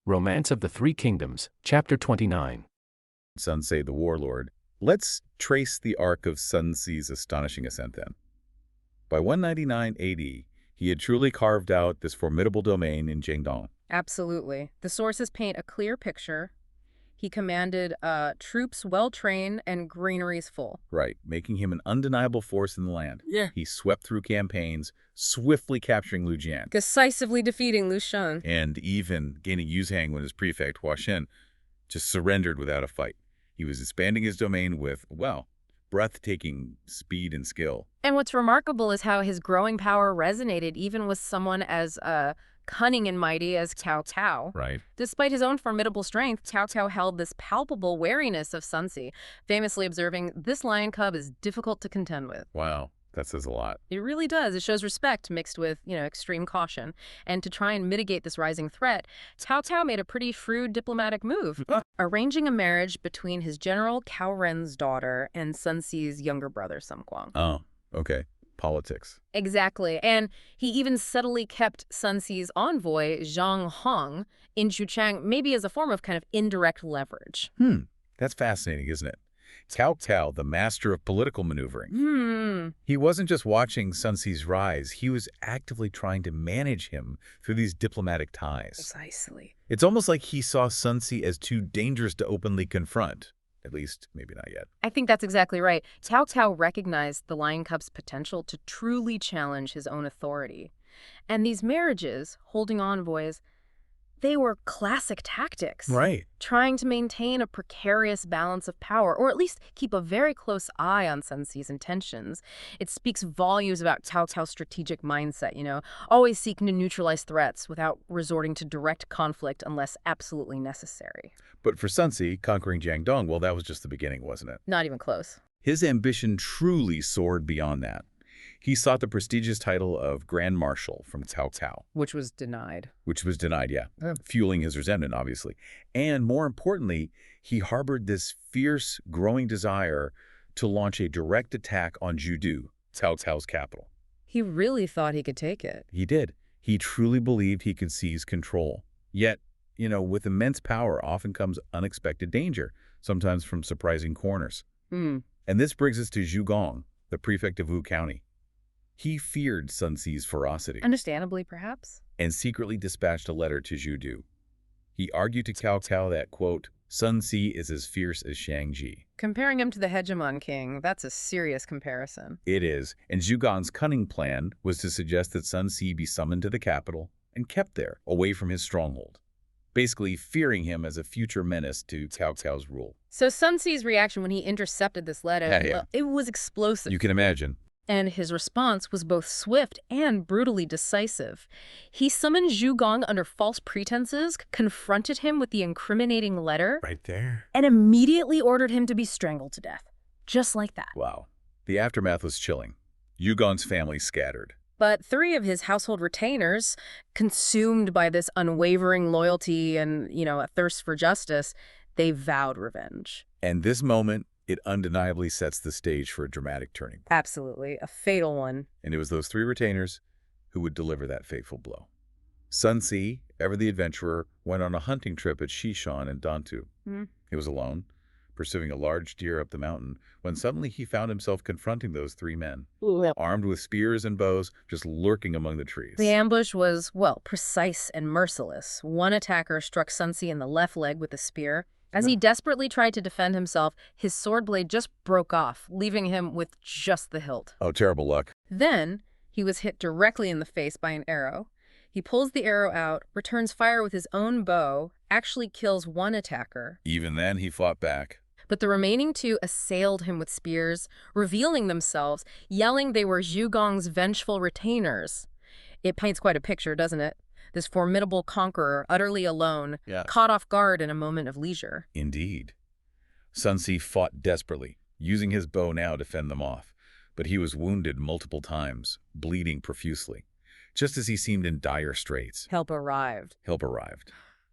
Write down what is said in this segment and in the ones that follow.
Romance of the Three Kingdoms, Chapter 29. Sun Ce the warlord. Let's trace the arc of Sun Ce's astonishing ascent then. By 199 AD, he had truly carved out this formidable domain in Jiangdong. Absolutely. The sources paint a clear picture. He commanded troops well-trained and granaries full. Right, making him an undeniable force in the land. Yeah. He swept through campaigns, swiftly capturing Lujian, Decisively defeating Lu Shan. and even gaining Yuzhang when his prefect, Hua Shen, just surrendered without a fight. He was expanding his domain with, well, breathtaking speed and skill. And what's remarkable is how his growing power resonated even with someone as cunning and mighty as Cao Cao. Right. Despite his own formidable strength, Cao Cao held this palpable wariness of Sun Ce, famously observing, "This lion cub is difficult to contend with." Wow, that says a lot. It really does. It shows respect mixed with, extreme caution. And to try and mitigate this rising threat, Cao Cao made a pretty shrewd diplomatic move, arranging a marriage between his general Cao Ren's daughter and Sun Ce's younger brother, Sun Quang. Oh, okay. Politics. Exactly. And he even subtly kept Sun Ce's envoy, Zhang Hong, in Xuchang, maybe as a form of kind of indirect leverage. That's fascinating, isn't it? Cao Cao, the master of political maneuvering. He wasn't just watching Sun Ce's rise, he was actively trying to manage him through these diplomatic ties. Precisely. It's almost like he saw Sun Ce as too dangerous to openly confront. At least, maybe not yet. I think that's exactly right. Cao Cao recognized the lion cub's potential to truly challenge his own authority. And these marriages, holding envoys, they were classic tactics. Right. Trying to maintain a precarious balance of power, or at least keep a very close eye on Sun Ce's intentions. It speaks volumes about Cao Cao's strategic mindset, always seeking to neutralize threats without resorting to direct conflict unless absolutely necessary. But for Sun Ce, conquering Jiangdong, well, that was just the beginning, wasn't it? Not even close. His ambition truly soared beyond that. He sought the prestigious title of Grand Marshal from Cao Cao. Which was denied. Which was denied, fueling his resentment, obviously. And more importantly, he harbored this fierce, growing desire to launch a direct attack on Judu, Cao Cao's capital. He really thought he could take it. He did. He truly believed he could seize control. Yet, with immense power often comes unexpected danger, sometimes from surprising corners. And this brings us to Zhu Gong, the prefect of Wu County. He feared Sun Ce's ferocity. Understandably, perhaps. And secretly dispatched a letter to Zhu Du. He argued to Cao Cao that, quote, Sun Ce is as fierce as Shang Ji. Comparing him to the hegemon king, that's a serious comparison. It is, and Zhu Gong's cunning plan was to suggest that Sun Ce be summoned to the capital and kept there, away from his stronghold, basically fearing him as a future menace to Cao Cao's rule. So Sun Ce's reaction when he intercepted this letter, it was explosive. You can imagine. And his response was both swift and brutally decisive. He summoned Zhu Gong under false pretenses, confronted him with the incriminating letter, Right there. and immediately ordered him to be strangled to death. Just like that. Wow. The aftermath was chilling. Zhu Gong's family scattered. But 3 of his household retainers, consumed by this unwavering loyalty and, a thirst for justice, they vowed revenge. And this moment, it undeniably sets the stage for a dramatic turning point. Absolutely. A fatal one. And it was those 3 retainers who would deliver that fateful blow. Sun Ce, ever the adventurer, went on a hunting trip at Xishan and Dantu. He was alone, pursuing a large deer up the mountain, when suddenly he found himself confronting those 3 men, armed with spears and bows, just lurking among the trees. The ambush was, precise and merciless. One attacker struck Sun Ce in the left leg with a spear. As he desperately tried to defend himself, his sword blade just broke off, leaving him with just the hilt. Oh, terrible luck. Then, he was hit directly in the face by an arrow. He pulls the arrow out, returns fire with his own bow, actually kills one attacker. Even then, he fought back. But the remaining 2 assailed him with spears, revealing themselves, yelling they were Zhu Gong's vengeful retainers. It paints quite a picture, doesn't it? This formidable conqueror, utterly alone, caught off guard in a moment of leisure. Indeed. Sun Ce fought desperately, using his bow now to fend them off. But he was wounded multiple times, bleeding profusely. Just as he seemed in dire straits, Help arrived.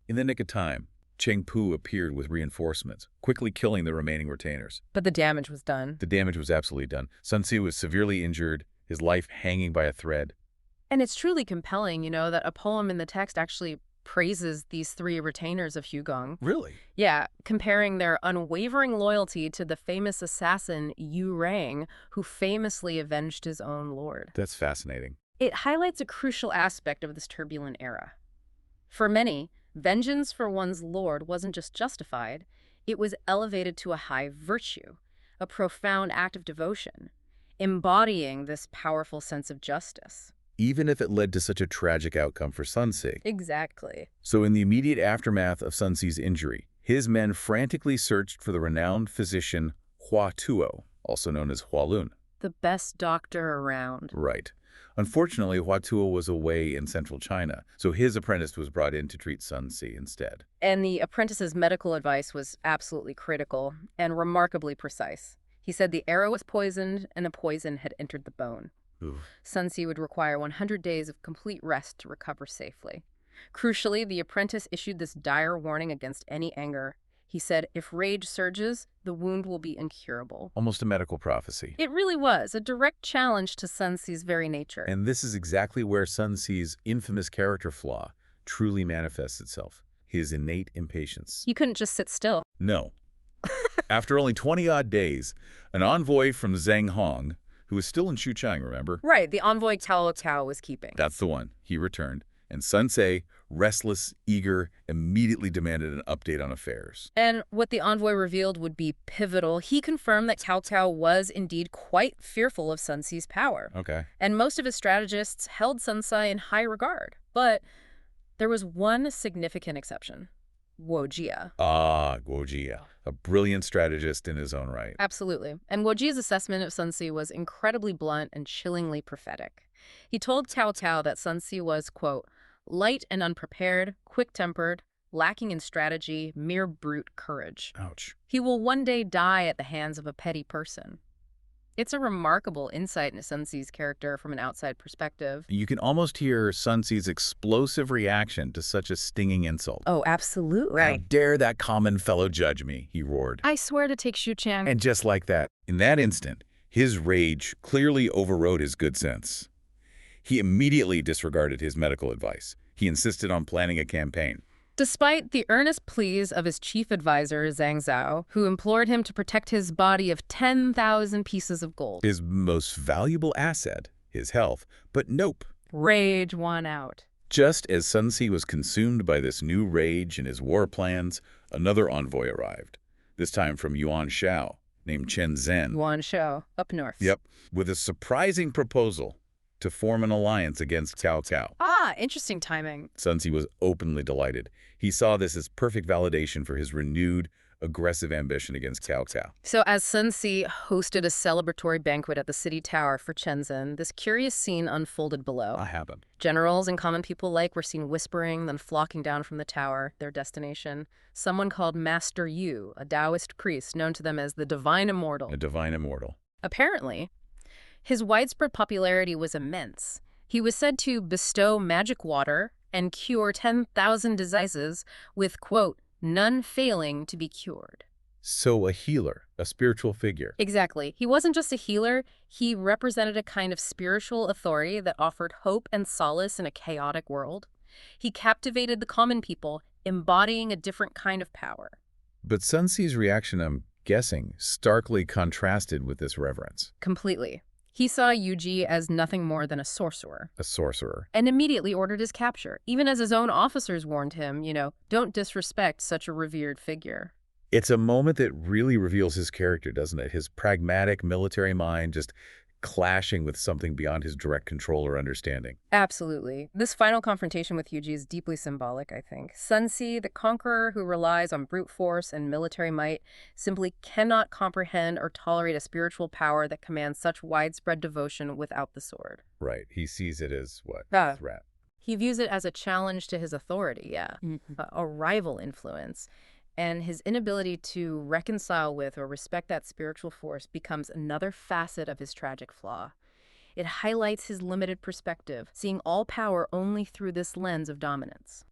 In the nick of time, Cheng Pu appeared with reinforcements, quickly killing the remaining retainers. But the damage was done. The damage was absolutely done. Sun Ce was severely injured, his life hanging by a thread. And it's truly compelling, that a poem in the text actually praises these three retainers of Hugong. Really? Yeah, comparing their unwavering loyalty to the famous assassin Yu Rang, who famously avenged his own lord. That's fascinating. It highlights a crucial aspect of this turbulent era. For many, vengeance for one's lord wasn't just justified, it was elevated to a high virtue, a profound act of devotion, embodying this powerful sense of justice. Even if it led to such a tragic outcome for Sun Ce. Exactly. So in the immediate aftermath of Sun Ce's injury, his men frantically searched for the renowned physician Hua Tuo, also known as Hualun. The best doctor around. Right. Unfortunately, Hua Tuo was away in central China, so his apprentice was brought in to treat Sun Ce instead. And the apprentice's medical advice was absolutely critical and remarkably precise. He said the arrow was poisoned and the poison had entered the bone. Ooh. Sun Ce would require 100 days of complete rest to recover safely. Crucially, the apprentice issued this dire warning against any anger. He said, if rage surges, the wound will be incurable. Almost a medical prophecy. It really was a direct challenge to Sun Ce's very nature. And this is exactly where Sun Ce's infamous character flaw truly manifests itself. His innate impatience. He couldn't just sit still. No. After only 20-odd days, an envoy from Zheng Hong, who was still in Xuchang, remember? Right, the envoy Cao Cao was keeping. That's the one. He returned. And Sun Ce, restless, eager, immediately demanded an update on affairs. And what the envoy revealed would be pivotal. He confirmed that Cao Cao was indeed quite fearful of Sun Ce's power. Okay. And most of his strategists held Sun Ce in high regard. But there was one significant exception. Guo Jia. Ah, Guo Jia, a brilliant strategist in his own right. Absolutely. And Guo Jia's assessment of Sun Ce was incredibly blunt and chillingly prophetic. He told Cao Cao that Sun Ce was, quote, light and unprepared, quick-tempered, lacking in strategy, mere brute courage. Ouch. He will one day die at the hands of a petty person. It's a remarkable insight into Sun Ce's character from an outside perspective. You can almost hear Sun Ce's explosive reaction to such a stinging insult. Oh, absolutely. How dare that common fellow judge me, he roared. I swear to take Xuchang. And just like that, in that instant, his rage clearly overrode his good sense. He immediately disregarded his medical advice. He insisted on planning a campaign. Despite the earnest pleas of his chief advisor, Zhang Zhao, who implored him to protect his body of 10,000 pieces of gold. His most valuable asset, his health, but nope. Rage won out. Just as Sun Ce was consumed by this new rage and his war plans, another envoy arrived, this time from Yuan Shao, named Chen Zhen. Yuan Shao, up north. Yep, with a surprising proposal to form an alliance against Cao Cao. Ah, interesting timing. Sun Ce was openly delighted. He saw this as perfect validation for his renewed, aggressive ambition against Cao Cao. So as Sun Ce hosted a celebratory banquet at the city tower for Chen Zhen, this curious scene unfolded below. I haven't. Generals and common people alike were seen whispering, then flocking down from the tower, their destination. Someone called Master Yu, a Taoist priest known to them as the Divine Immortal. A divine immortal. Apparently, his widespread popularity was immense. He was said to bestow magic water and cure 10,000 diseases with, quote, none failing to be cured. So a healer, a spiritual figure. Exactly. He wasn't just a healer, he represented a kind of spiritual authority that offered hope and solace in a chaotic world. He captivated the common people, embodying a different kind of power. But Sun Ce's reaction, I'm guessing, starkly contrasted with this reverence. Completely. He saw Yu Ji as nothing more than a sorcerer. A sorcerer. And immediately ordered his capture, even as his own officers warned him, don't disrespect such a revered figure. It's a moment that really reveals his character, doesn't it? His pragmatic military mind just clashing with something beyond his direct control or understanding. Absolutely. This final confrontation with Yu Ji is deeply symbolic, I think. Sun Ce, the conqueror who relies on brute force and military might, simply cannot comprehend or tolerate a spiritual power that commands such widespread devotion without the sword. Right. He sees it as, what? Ah. Threat. He views it as a challenge to his authority, Mm-hmm. a rival influence. And his inability to reconcile with or respect that spiritual force becomes another facet of his tragic flaw. It highlights his limited perspective, seeing all power only through this lens of dominance.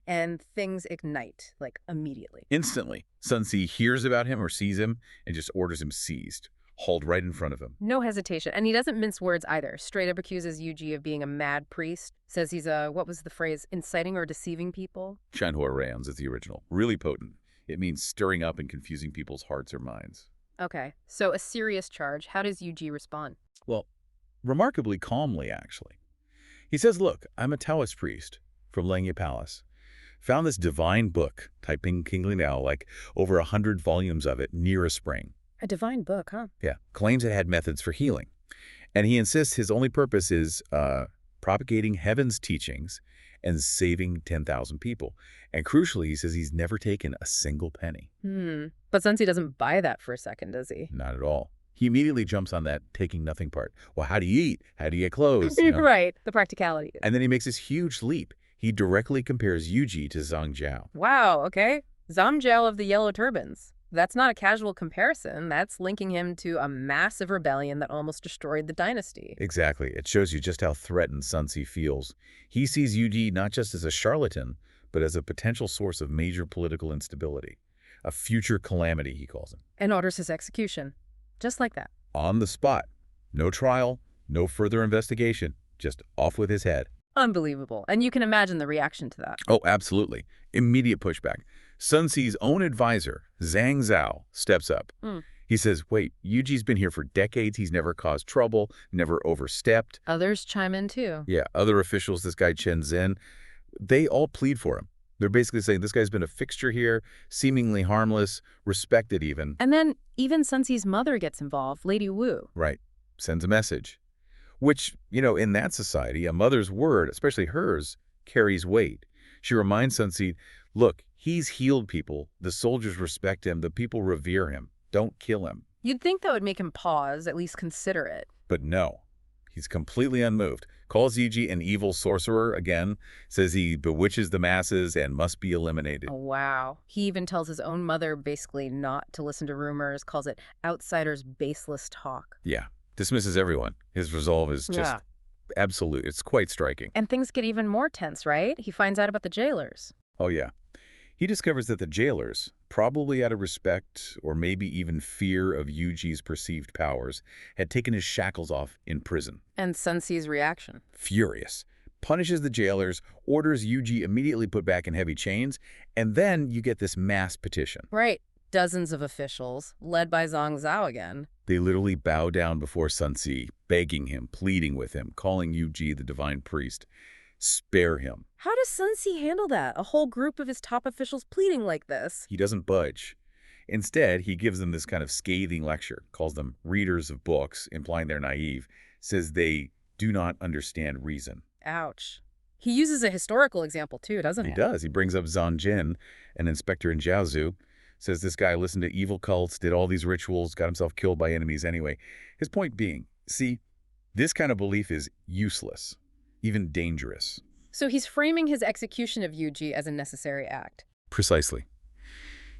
And things ignite, like, immediately. Instantly, Sun Ce hears about him or sees him and just orders him seized. hauled right in front of him. No hesitation. And he doesn't mince words either. Straight up accuses Yuji of being a mad priest. Says he's what was the phrase, inciting or deceiving people? Shanhua Rayons is the original. Really potent. It means stirring up and confusing people's hearts or minds. Okay, so a serious charge. How does Yuji respond? Well, remarkably calmly, actually. He says, look, I'm a Taoist priest from Lengye Palace. Found this divine book, Taiping Kingly Now, like over 100 volumes of it, near a spring. A divine book, huh? Yeah, claims it had methods for healing. And he insists his only purpose is propagating heaven's teachings and saving 10,000 people. And crucially, he says he's never taken a single penny. But Sensei doesn't buy that for a second, does he? Not at all. He immediately jumps on that taking nothing part. Well, how do you eat? How do you get clothes? You know? Right, the practicality. And then he makes this huge leap. He directly compares Yuji to Zhang Jiao. Wow, okay. Zhang Jiao of the Yellow Turbans. That's not a casual comparison. That's linking him to a massive rebellion that almost destroyed the dynasty. Exactly. It shows you just how threatened Sun Ce feels. He sees Yuji not just as a charlatan, but as a potential source of major political instability. A future calamity, he calls him. And orders his execution. Just like that. On the spot. No trial, no further investigation. Just off with his head. Unbelievable. And you can imagine the reaction to that. Oh, absolutely. Immediate pushback. Sun Ce's own advisor, Zhang Zhao, steps up. He says, wait, Yuji's been here for decades. He's never caused trouble, never overstepped. Others chime in too. Yeah, other officials, this guy Chen Zhen, they all plead for him. They're basically saying this guy's been a fixture here, seemingly harmless, respected even. And then even Sun Ce's mother gets involved, Lady Wu. Right. Sends a message. Which, you know, in that society, a mother's word, especially hers, carries weight. She reminds Sun Ce, look, he's healed people. The soldiers respect him. The people revere him. Don't kill him. You'd think that would make him pause, at least consider it. But no. He's completely unmoved. Calls Yuji an evil sorcerer again. Says he bewitches the masses and must be eliminated. Oh, wow. He even tells his own mother basically not to listen to rumors, calls it outsiders' baseless talk. Yeah. Dismisses everyone. His resolve is just absolute. It's quite striking. And things get even more tense, right? He finds out about the jailers. Oh, yeah. He discovers that the jailers, probably out of respect or maybe even fear of Yuji's perceived powers, had taken his shackles off in prison. And Sun Ce's reaction? Furious. Punishes the jailers, orders Yuji immediately put back in heavy chains, and then you get this mass petition. Right. Dozens of officials, led by Zhang Zhao again. They literally bow down before Sun Ce, begging him, pleading with him, calling Yuji the divine priest. Spare him. How does Sun Ce handle that? A whole group of his top officials pleading like this? He doesn't budge. Instead, he gives them this kind of scathing lecture, calls them readers of books, implying they're naive, says they do not understand reason. Ouch. He uses a historical example too, doesn't he? He does. He brings up Zhang Jin, an inspector in Jiaozu, says this guy listened to evil cults, did all these rituals, got himself killed by enemies anyway. His point being, see, this kind of belief is useless, even dangerous. So he's framing his execution of Yuji as a necessary act. Precisely.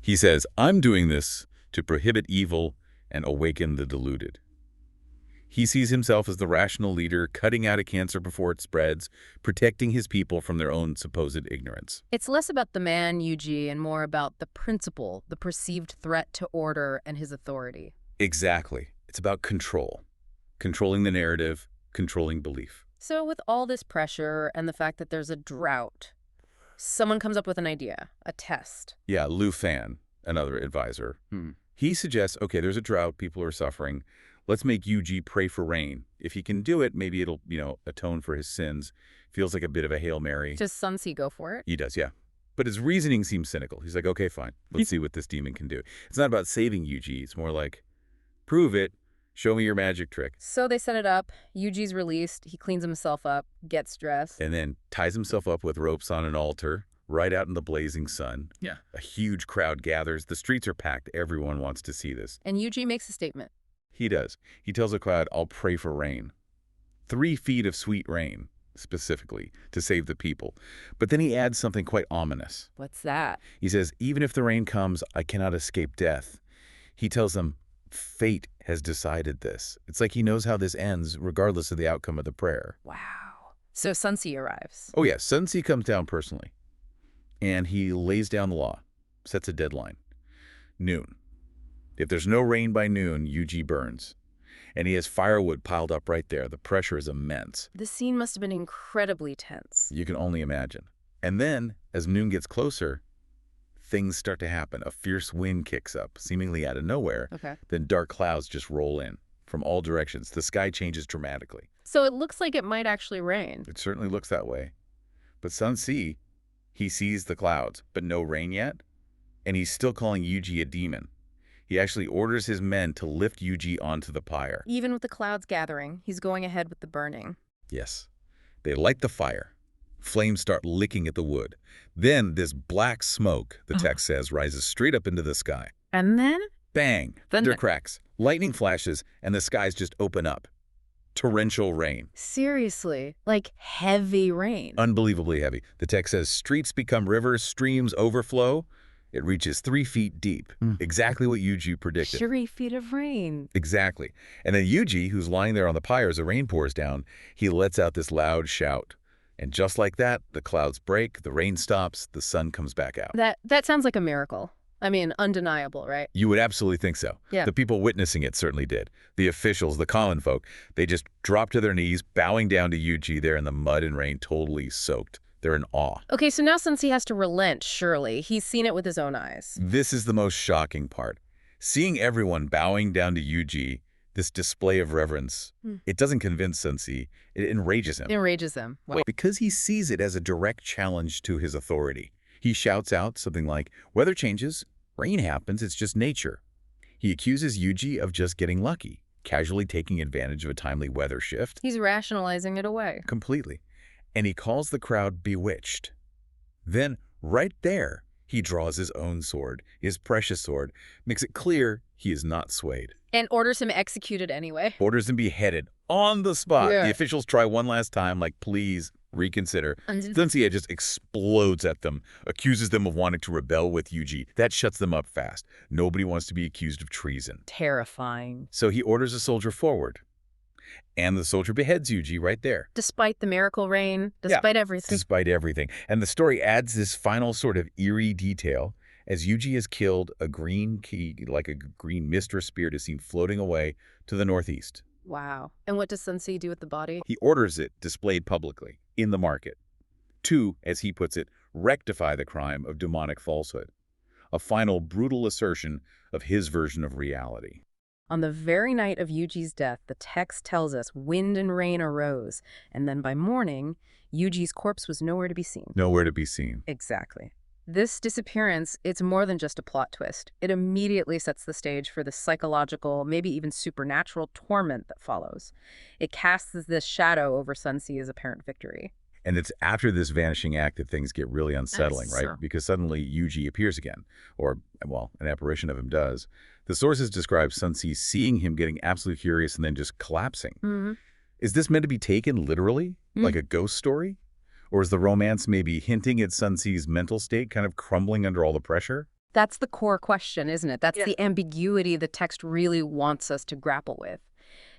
He says, I'm doing this to prohibit evil and awaken the deluded. He sees himself as the rational leader, cutting out a cancer before it spreads, protecting his people from their own supposed ignorance. It's less about the man, Yuji, and more about the principle, the perceived threat to order and his authority. Exactly. It's about control. Controlling the narrative, controlling belief. So with all this pressure and the fact that there's a drought, someone comes up with an idea, a test. Yeah, Lu Fan, another advisor. He suggests, okay, there's a drought, people are suffering. Let's make Yuji pray for rain. If he can do it, maybe it'll, atone for his sins. Feels like a bit of a Hail Mary. Does Sun Ce go for it? He does, yeah. But his reasoning seems cynical. He's like, okay, fine. Let's see what this demon can do. It's not about saving Yuji. It's more like, prove it. Show me your magic trick. So they set it up. Yuji's released. He cleans himself up, gets dressed. And then ties himself up with ropes on an altar, right out in the blazing sun. Yeah. A huge crowd gathers. The streets are packed. Everyone wants to see this. And Yuji makes a statement. He does. He tells the crowd, I'll pray for rain. 3 feet of sweet rain, specifically, to save the people. But then he adds something quite ominous. What's that? He says, even if the rain comes, I cannot escape death. He tells them, fate has decided this. It's like he knows how this ends, regardless of the outcome of the prayer. Wow. So Sun Ce arrives. Oh, yeah. Sun Ce comes down personally. And he lays down the law, sets a deadline. Noon. If there's no rain by noon, Yuji burns. And he has firewood piled up right there. The pressure is immense. The scene must have been incredibly tense. You can only imagine. And then, as noon gets closer, things start to happen. A fierce wind kicks up, seemingly out of nowhere. Okay. Then dark clouds just roll in from all directions. The sky changes dramatically. So it looks like it might actually rain. It certainly looks that way. But Sun Ce, he sees the clouds, but no rain yet. And he's still calling Yuji a demon. He actually orders his men to lift Yuji onto the pyre. Even with the clouds gathering, he's going ahead with the burning. Yes. They light the fire. Flames start licking at the wood. Then this black smoke, the text says, rises straight up into the sky. And then? Bang! Thunder cracks, lightning flashes, and the skies just open up. Torrential rain. Seriously, like heavy rain. Unbelievably heavy. The text says, streets become rivers, streams overflow. It reaches 3 feet deep. Exactly what Yuji predicted. 3 feet of rain. Exactly. And then Yuji, who's lying there on the pyre as the rain pours down, he lets out this loud shout. And just like that, the clouds break, the rain stops, the sun comes back out. That sounds like a miracle. I mean, undeniable, right? You would absolutely think so. Yeah. The people witnessing it certainly did. The officials, the common folk, they just dropped to their knees, bowing down to Yuji there in the mud and rain, totally soaked. They're in awe. Okay, so now since he has to relent, surely, he's seen it with his own eyes. This is the most shocking part. Seeing everyone bowing down to Yuji, this display of reverence, it doesn't convince Sun Ce. It enrages him. It enrages him. Wow. Because he sees it as a direct challenge to his authority. He shouts out something like, weather changes, rain happens, it's just nature. He accuses Yuji of just getting lucky, casually taking advantage of a timely weather shift. He's rationalizing it away. Completely. And he calls the crowd bewitched. Then, right there, he draws his own sword, his precious sword, makes it clear he is not swayed. And orders him executed anyway. Orders him beheaded on the spot. Yeah. The officials try one last time, like, please reconsider. Sun Ce just explodes at them, accuses them of wanting to rebel with Yuji. That shuts them up fast. Nobody wants to be accused of treason. Terrifying. So he orders a soldier forward. And the soldier beheads Yuji right there. Despite the miracle rain, despite everything. Despite everything. And the story adds this final sort of eerie detail. As Yuji is killed, a green key, like a green Mr. spear, is seen floating away to the northeast. Wow. And what does Sun Ce do with the body? He orders it displayed publicly, in the market. To, as he puts it, rectify the crime of demonic falsehood. A final brutal assertion of his version of reality. On the very night of Yuji's death, the text tells us wind and rain arose, and then by morning, Yuji's corpse was nowhere to be seen. Nowhere to be seen. Exactly. This disappearance, it's more than just a plot twist. It immediately sets the stage for the psychological, maybe even supernatural torment that follows. It casts this shadow over Sun Ce's apparent victory. And it's after this vanishing act that things get really unsettling, right? Sure. Because suddenly Yuji appears again, or, well, an apparition of him does. The sources describe Sun Ce seeing him getting absolutely furious and then just collapsing. Mm-hmm. Is this meant to be taken literally, like a ghost story? Or is the romance maybe hinting at Sun Ce's mental state kind of crumbling under all the pressure? That's the core question, isn't it? That's the ambiguity the text really wants us to grapple with.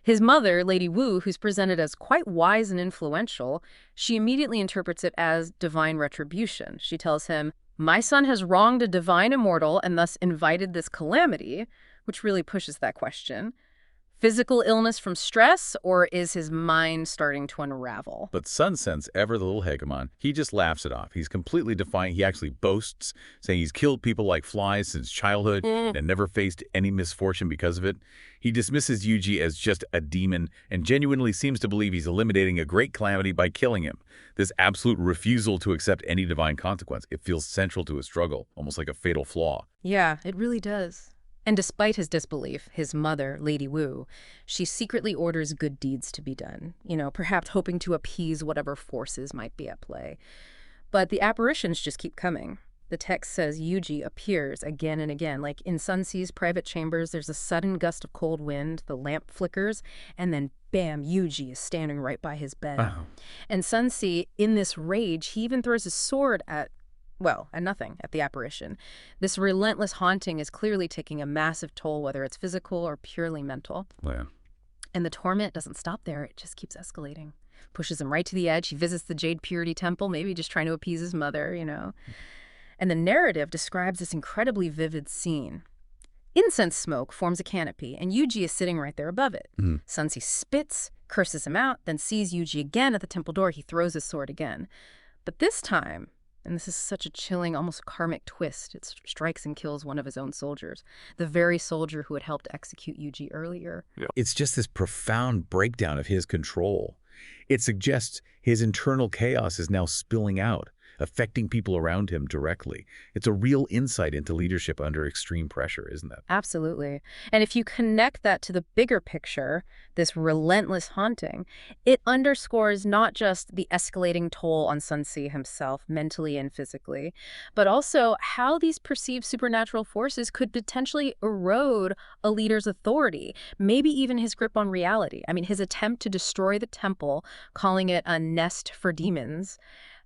His mother, Lady Wu, who's presented as quite wise and influential, she immediately interprets it as divine retribution. She tells him, "My son has wronged a divine immortal and thus invited this calamity," which really pushes that question. Physical illness from stress, or is his mind starting to unravel? But Sun Ce, ever the little hegemon, he just laughs it off. He's completely defiant. He actually boasts, saying he's killed people like flies since childhood and never faced any misfortune because of it. He dismisses Yuji as just a demon and genuinely seems to believe he's eliminating a great calamity by killing him. This absolute refusal to accept any divine consequence, it feels central to his struggle, almost like a fatal flaw. Yeah, it really does. And despite his disbelief, his mother, Lady Wu, she secretly orders good deeds to be done, perhaps hoping to appease whatever forces might be at play. But the apparitions just keep coming. The text says Yuji appears again and again. Like in Sun Ce's private chambers, there's a sudden gust of cold wind, the lamp flickers, and then bam, Yuji is standing right by his bed. Oh. And Sun Ce, in this rage, he even throws his sword at nothing at the apparition. This relentless haunting is clearly taking a massive toll, whether it's physical or purely mental. Yeah. And the torment doesn't stop there. It just keeps escalating. Pushes him right to the edge. He visits the Jade Purity Temple, maybe just trying to appease his mother, And the narrative describes this incredibly vivid scene. Incense smoke forms a canopy, and Yuji is sitting right there above it. Sun Ce spits, curses him out, then sees Yuji again at the temple door. He throws his sword again. But this time, and this is such a chilling, almost karmic twist, it strikes and kills one of his own soldiers, the very soldier who had helped execute Yuji earlier. It's just this profound breakdown of his control. It suggests his internal chaos is now spilling out, affecting people around him directly. It's a real insight into leadership under extreme pressure, isn't it? Absolutely. And if you connect that to the bigger picture, this relentless haunting, it underscores not just the escalating toll on Sun Ce himself, mentally and physically, but also how these perceived supernatural forces could potentially erode a leader's authority, maybe even his grip on reality. I mean, his attempt to destroy the temple, calling it a nest for demons,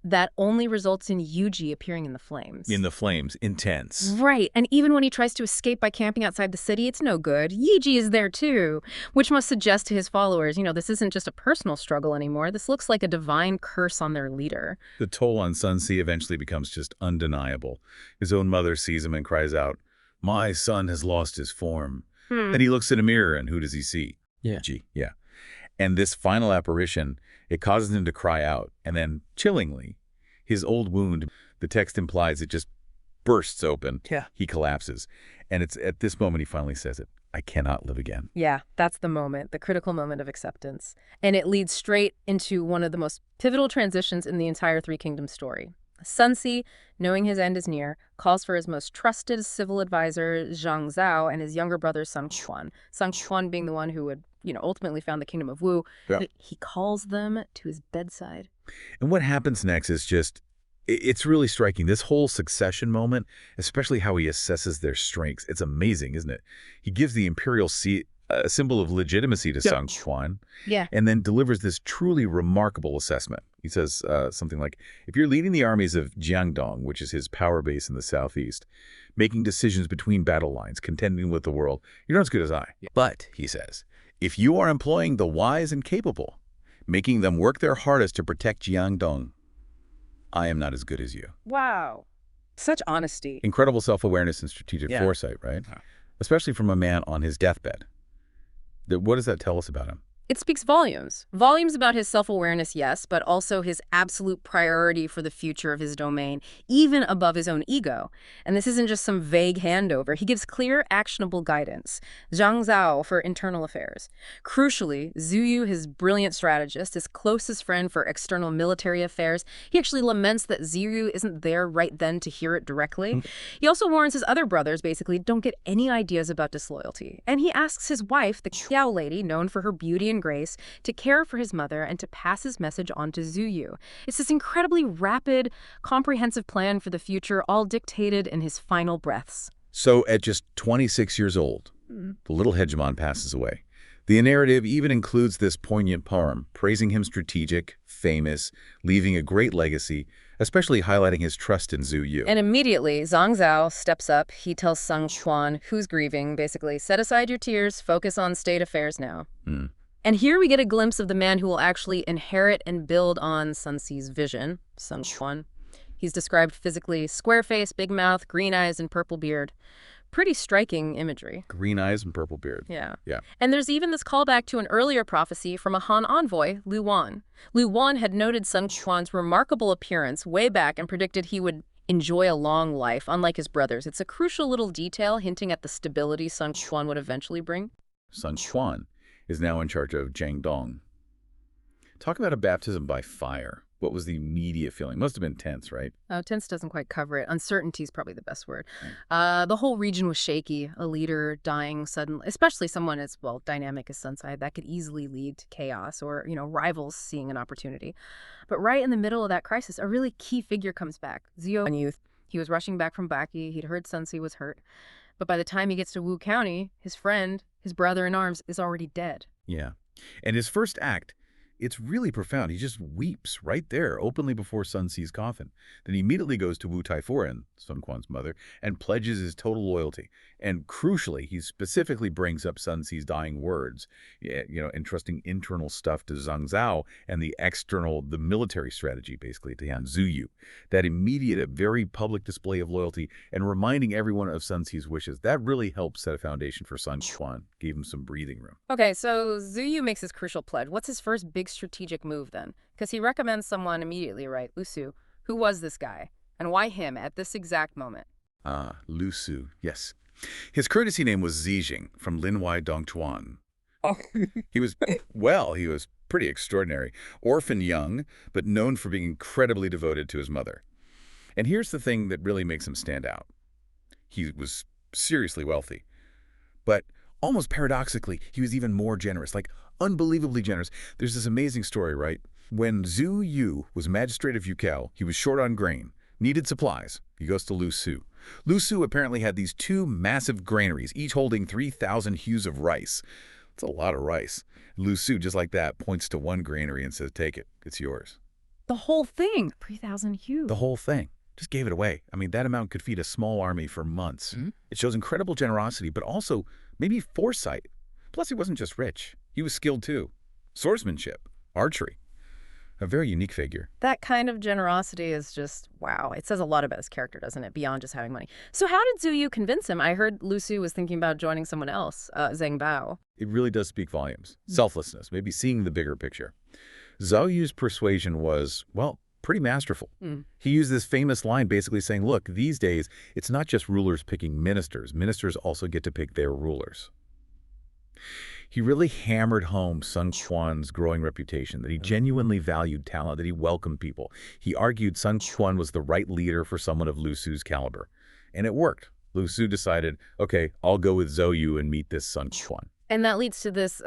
that only results in Yuji appearing in the flames. In the flames, intense. Right, and even when he tries to escape by camping outside the city, it's no good. Yuji is there too, which must suggest to his followers, this isn't just a personal struggle anymore. This looks like a divine curse on their leader. The toll on Sun Ce eventually becomes just undeniable. His own mother sees him and cries out, "My son has lost his form." Then he looks in a mirror, and who does he see? Yuji. Yeah. And this final apparition, it causes him to cry out, and then, chillingly, his old wound, the text implies it just bursts open. Yeah. He collapses. And it's at this moment he finally says it, "I cannot live again." Yeah, that's the moment, the critical moment of acceptance. And it leads straight into one of the most pivotal transitions in the entire Three Kingdoms story. Sun Ce, knowing his end is near, calls for his most trusted civil advisor, Zhang Zhao, and his younger brother, Sun Quan. Sun Quan being the one who would ultimately found the Kingdom of Wu. Yeah. He calls them to his bedside. And what happens next is just, it's really striking. This whole succession moment, especially how he assesses their strengths, it's amazing, isn't it? He gives the imperial seat a symbol of legitimacy to Sun Quan, and then delivers this truly remarkable assessment. He says something like, if you're leading the armies of Jiangdong, which is his power base in the southeast, making decisions between battle lines, contending with the world, you're not as good as I. But, he says, if you are employing the wise and capable, making them work their hardest to protect Jiangdong, I am not as good as you. Wow. Such honesty. Incredible self-awareness and strategic foresight, right? Especially from a man on his deathbed. What does that tell us about him? It speaks volumes. Volumes about his self-awareness, yes, but also his absolute priority for the future of his domain, even above his own ego. And this isn't just some vague handover. He gives clear, actionable guidance. Zhang Zhao for internal affairs. Crucially, Zhu Yu, his brilliant strategist, his closest friend for external military affairs, he actually laments that Zhu Yu isn't there right then to hear it directly. He also warns his other brothers, basically, don't get any ideas about disloyalty. And he asks his wife, the Qiao lady, known for her beauty and grace, to care for his mother and to pass his message on to Zhu Yu. It's this incredibly rapid, comprehensive plan for the future, all dictated in his final breaths. So at just 26 years old, the little hegemon passes away. The narrative even includes this poignant poem, praising him strategic, famous, leaving a great legacy, especially highlighting his trust in Zhu Yu. And immediately, Zhang Zhao steps up. He tells Sun Quan, who's grieving, basically, set aside your tears, focus on state affairs now. And here we get a glimpse of the man who will actually inherit and build on Sun Ce's vision, Sun Quan. He's described physically square face, big mouth, green eyes, and purple beard. Pretty striking imagery. Green eyes and purple beard. Yeah. Yeah. And there's even this callback to an earlier prophecy from a Han envoy, Lu Wan. Lu Wan had noted Sun Quan's remarkable appearance way back and predicted he would enjoy a long life, unlike his brothers. It's a crucial little detail hinting at the stability Sun Quan would eventually bring. Sun Quan is now in charge of Jiangdong. Talk about a baptism by fire. What was the immediate feeling? Must have been tense, right? Tense doesn't quite cover it. Uncertainty is probably the best word. The whole region was shaky. A leader dying suddenly, especially someone as, dynamic as Sun Ce, that could easily lead to chaos or, rivals seeing an opportunity. But right in the middle of that crisis, a really key figure comes back. Zio, a youth. He was rushing back from Baki. He'd heard Sun Ce was hurt. But by the time he gets to Wu County, his friend, his brother in arms, is already dead. Yeah. And his first act It's really profound. He just weeps right there, openly before Sun Tzu's coffin. Then he immediately goes to Wu Taifuren, Sun Quan's mother, and pledges his total loyalty. And crucially, he specifically brings up Sun Tzu's dying words, entrusting internal stuff to Zhang Zhao and the military strategy, basically, to Han Zuyu. That immediate, very public display of loyalty and reminding everyone of Sun Tzu's wishes, that really helped set a foundation for Sun Quan, gave him some breathing room. Okay, so Zuyu makes his crucial pledge. What's his first big strategic move then? Because he recommends someone immediately, right? Lu Su. Who was this guy? And why him at this exact moment? Lu Su, yes. His courtesy name was Zijing from Linwai Dongchuan. Oh. He was pretty extraordinary. Orphan young, but known for being incredibly devoted to his mother. And here's the thing that really makes him stand out. He was seriously wealthy. But almost paradoxically, he was even more generous, like unbelievably generous. There's this amazing story, right? When Zhu Yu was magistrate of Yukao, he was short on grain, needed supplies. He goes to Lu Su. Lu Su apparently had these 2 massive granaries, each holding 3,000 hues of rice. That's a lot of rice. Lu Su, just like that, points to one granary and says, take it. It's yours. The whole thing. 3,000 hues. The whole thing. Just gave it away. I mean, that amount could feed a small army for months. It shows incredible generosity, but also maybe foresight. Plus, he wasn't just rich. He was skilled, too. Swordsmanship, archery. A very unique figure. That kind of generosity is just, wow. It says a lot about his character, doesn't it, beyond just having money. So how did Zhu Yu convince him? I heard Lu Su was thinking about joining someone else, Zhang Bao. It really does speak volumes. Selflessness, maybe seeing the bigger picture. Zhao Yu's persuasion was, well, pretty masterful. He used this famous line basically saying, look, these days, it's not just rulers picking ministers. Ministers also get to pick their rulers. He really hammered home Sun Quan's growing reputation, that he genuinely valued talent, that he welcomed people. He argued Sun Quan was the right leader for someone of Lu Su's caliber. And it worked. Lu Su decided, okay, I'll go with Zhou Yu and meet this Sun Quan. And that leads to this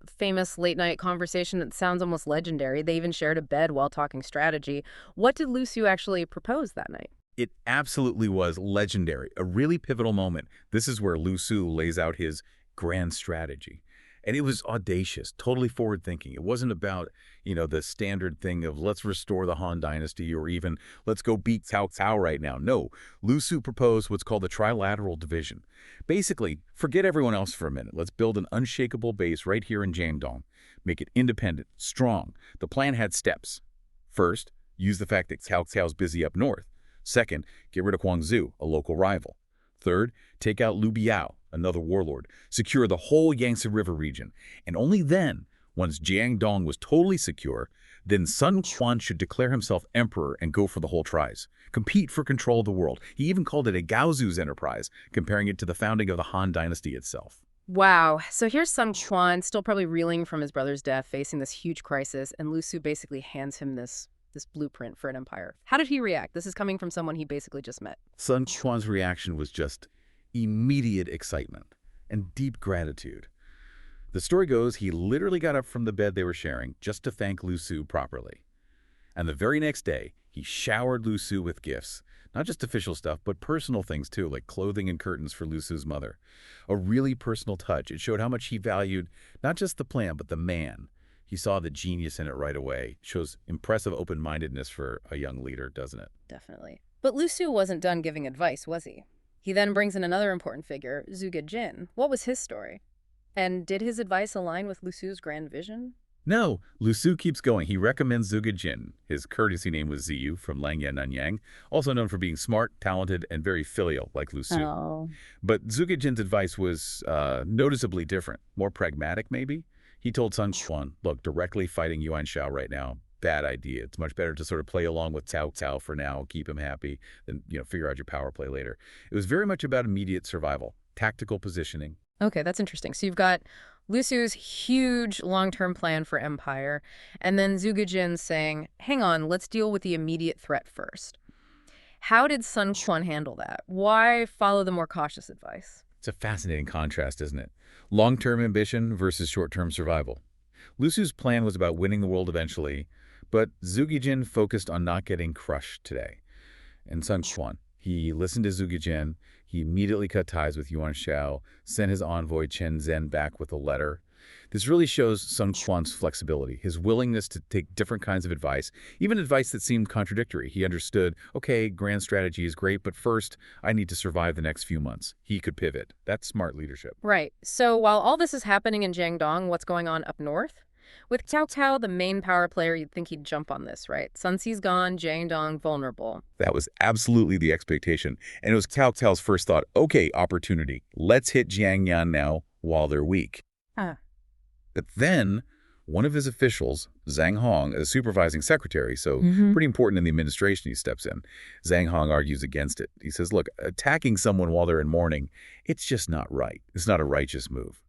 famous late-night conversation that sounds almost legendary. They even shared a bed while talking strategy. What did Lu Su actually propose that night? It absolutely was legendary, a really pivotal moment. This is where Lu Su lays out his grand strategy. And it was audacious, totally forward-thinking. It wasn't about, the standard thing of let's restore the Han Dynasty or even let's go beat Cao Cao right now. No, Lu Su proposed what's called the trilateral division. Basically, forget everyone else for a minute. Let's build an unshakable base right here in Jiangdong. Make it independent, strong. The plan had steps. First, use the fact that Cao Cao's busy up north. Second, get rid of Guangzhou, a local rival. Third, take out Liu Biao, another warlord. Secure the whole Yangtze River region. And only then, once Jiangdong was totally secure, then Sun Quan should declare himself emperor and go for the whole tribe. Compete for control of the world. He even called it a Gaozu's enterprise, comparing it to the founding of the Han Dynasty itself. Wow. So here's Sun Quan, still probably reeling from his brother's death, facing this huge crisis, and Lu Su basically hands him this blueprint for an empire. How did he react? This is coming from someone he basically just met. Sun Quan's reaction was just immediate excitement and deep gratitude. The story goes he literally got up from the bed they were sharing just to thank Lu Su properly. And the very next day, he showered Lu Su with gifts. Not just official stuff, but personal things too, like clothing and curtains for Lu Su's mother. A really personal touch. It showed how much he valued not just the plan, but the man. He saw the genius in it right away. It shows impressive open-mindedness for a young leader, doesn't it? Definitely. But Lu Su wasn't done giving advice, was he? He then brings in another important figure, Zhuge Jin. What was his story? And did his advice align with Lu Su's grand vision? No, Lu Su keeps going. He recommends Zhuge Jin. His courtesy name was Ziyu from Langya Nanyang, also known for being smart, talented, and very filial like Lu Su. Oh. But Zhuge Jin's advice was noticeably different, more pragmatic maybe. He told Sun Quan, look, directly fighting Yuan Shao right now, bad idea. It's much better to sort of play along with Cao Cao for now, keep him happy, then figure out your power play later. It was very much about immediate survival, tactical positioning. Okay, that's interesting. So you've got Lu Su's huge long-term plan for empire, and then Zhuge Jin saying, hang on, let's deal with the immediate threat first. How did Sun Quan handle that? Why follow the more cautious advice? It's a fascinating contrast, isn't it? Long-term ambition versus short-term survival. Lu Su's plan was about winning the world eventually, but Zhuge Jin focused on not getting crushed today. And Sun Quan, he listened to Zhuge Jin. He immediately cut ties with Yuan Shao, sent his envoy Chen Zhen back with a letter. This really shows Sun Quan's flexibility, his willingness to take different kinds of advice, even advice that seemed contradictory. He understood, okay, grand strategy is great, but first, I need to survive the next few months. He could pivot. That's smart leadership. Right. So while all this is happening in Jiangdong, what's going on up north? With Cao Cao, the main power player, you'd think he'd jump on this, right? Sun Xi's gone, Jiangdong vulnerable. That was absolutely the expectation. And it was Cao Cao's first thought, okay, opportunity. Let's hit Jiangnan now while they're weak. But then, one of his officials, Zhang Hong, a supervising secretary, so pretty important in the administration, he steps in. Zhang Hong argues against it. He says, look, attacking someone while they're in mourning, it's just not right. It's not a righteous move.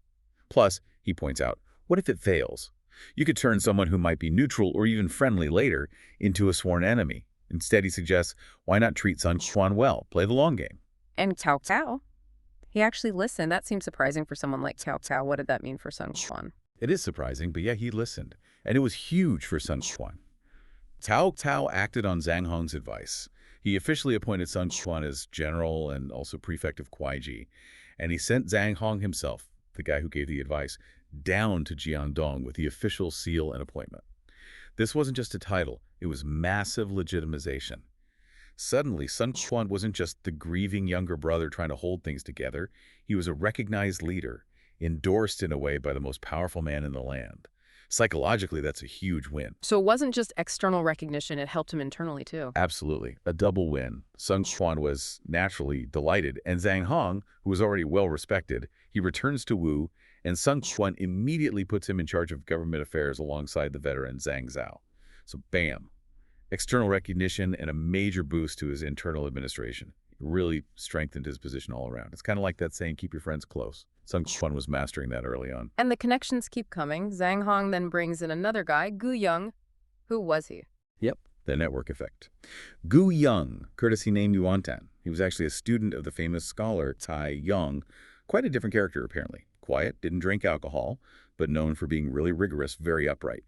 Plus, he points out, what if it fails? You could turn someone who might be neutral or even friendly later into a sworn enemy. Instead, he suggests, why not treat Sun Quan well, play the long game? And Cao Cao? He actually listened. That seems surprising for someone like Cao Cao. What did that mean for Sun Quan? It is surprising, but yeah, he listened. And it was huge for Sun Quan. Cao Cao acted on Zhang Hong's advice. He officially appointed Sun Quan as general and also prefect of Kuaiji. And he sent Zhang Hong himself, the guy who gave the advice, down to Jiangdong with the official seal and appointment. This wasn't just a title, it was massive legitimization. Suddenly, Sun Quan wasn't just the grieving younger brother trying to hold things together. He was a recognized leader, endorsed in a way by the most powerful man in the land. Psychologically, that's a huge win. So it wasn't just external recognition, it helped him internally too. Absolutely. A double win. Sun Quan was naturally delighted, and Zhang Hong, who was already well respected, he returns to Wu, and Sun Quan immediately puts him in charge of government affairs alongside the veteran Zhang Zhao. So bam. External recognition and a major boost to his internal administration. It really strengthened his position all around. It's kind of like that saying, keep your friends close. Sun Quan was mastering that early on. And the connections keep coming. Zhang Hong then brings in another guy, Gu Yang. Who was he? Yep, the network effect. Gu Yang, courtesy name Yuantan. He was actually a student of the famous scholar Cai Yong. Quite a different character, apparently. Quiet, didn't drink alcohol, but known for being really rigorous, very upright.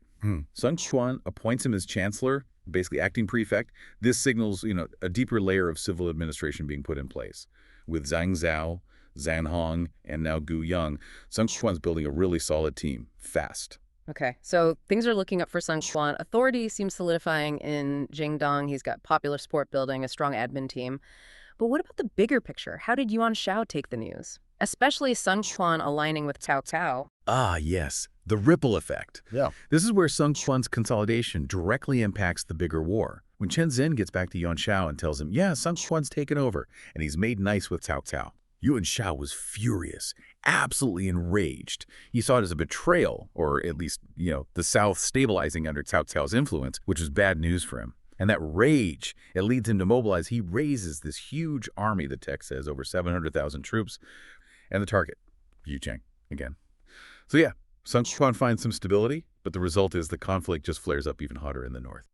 Sun Quan appoints him as chancellor, basically acting prefect. This signals, a deeper layer of civil administration being put in place. With Zhang Zhao, Zhang Hong, and now Gu Yang, Sun Quan's building a really solid team, fast. Okay, so things are looking up for Sun Quan. Authority seems solidifying in Jiangdong. He's got popular sport building, a strong admin team. But what about the bigger picture? How did Yuan Shao take the news? Especially Sun Quan aligning with Cao Cao. Ah, yes, the ripple effect. Yeah. This is where Sun Quan's consolidation directly impacts the bigger war. When Chen Zhen gets back to Yuan Shao and tells him, yeah, Sun Quan's taken over, and he's made nice with Cao Cao, Yuan Shao was furious, absolutely enraged. He saw it as a betrayal, or at least, the South stabilizing under Cao Cao's influence, which was bad news for him. And that rage, it leads him to mobilize. He raises this huge army, the text says, over 700,000 troops. And the target, Yucheng, again. So yeah, Sun Quan finds some stability, but the result is the conflict just flares up even hotter in the north.